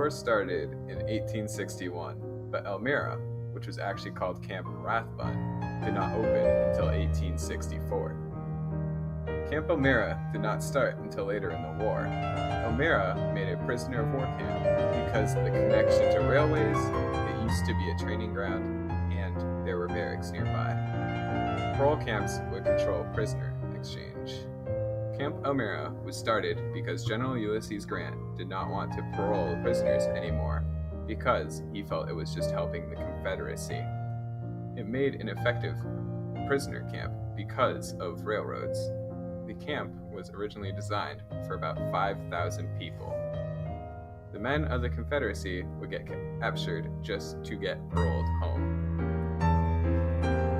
war started in 1861, but Elmira, which was actually called Camp Rathbun, did not open until 1864. Camp Elmira did not start until later in the war. Elmira made a prisoner of war camp because of the connection to railways, it used to be a training ground, and there were barracks nearby. Parole camps would control prisoner exchange. Camp Elmira was started because General Ulysses Grant did not want to parole prisoners anymore because he felt it was just helping the Confederacy. It made an effective prisoner camp because of railroads. The camp was originally designed for about 5,000 people. The men of the Confederacy would get captured just to get paroled home.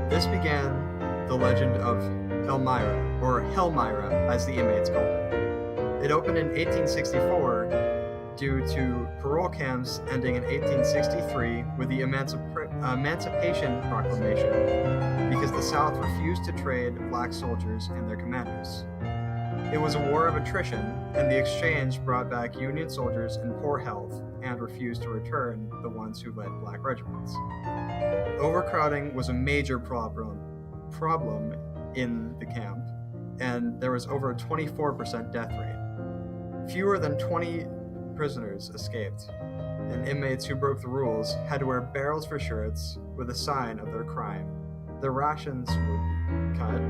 This began the legend of Elmira, or Helmira as the inmates called it. It opened in 1864 due to parole camps ending in 1863 with the Emancipation Proclamation because the South refused to trade black soldiers and their commanders. It was a war of attrition, and the exchange brought back Union soldiers in poor health and refused to return the ones who led black regiments. Overcrowding was a major problem in the camp, and there was over a 24% death rate. Fewer than 20 prisoners escaped, and inmates who broke the rules had to wear barrels for shirts with a sign of their crime. Their rations would be cut,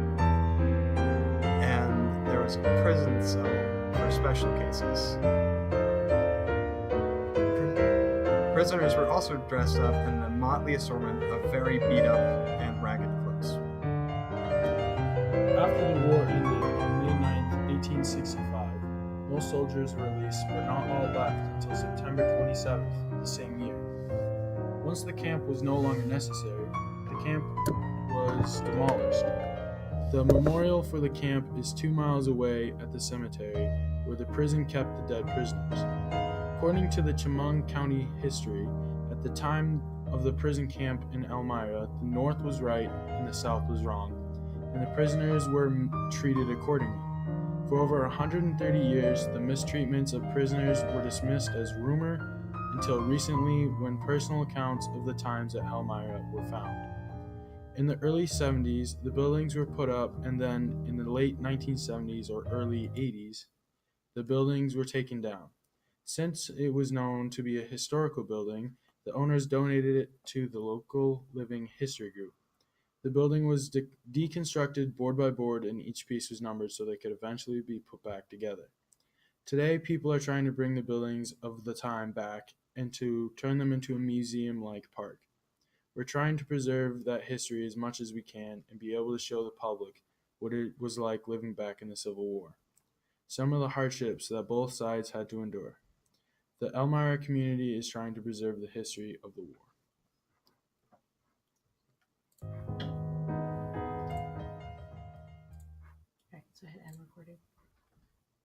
and there was a prison cell for special cases. Prisoners were also dressed up in a motley assortment of very beat up and ragged clothes. After the war ended on May 9, 1865, most soldiers were released, but not all left until September 27th the same year. Once the camp was no longer necessary, the camp was demolished. The memorial for the camp is 2 miles away at the cemetery where the prison kept the dead prisoners. According to the Chemung County history, at the time of the prison camp in Elmira, the North was right and the South was wrong, and the prisoners were treated accordingly. For over 130 years, the mistreatments of prisoners were dismissed as rumor until recently when personal accounts of the times at Elmira were found. In the early 70s, the buildings were put up, and then in the late 1970s or early 80s, the buildings were taken down. Since it was known to be a historical building, the owners donated it to the local living history group. The building was deconstructed board by board, and each piece was numbered so they could eventually be put back together. Today, people are trying to bring the buildings of the time back and to turn them into a museum-like park. We're trying to preserve that history as much as we can and be able to show the public what it was like living back in the Civil War. Some of the hardships that both sides had to endure. The Elmira community is trying to preserve the history of the war. All right, so hit end recording.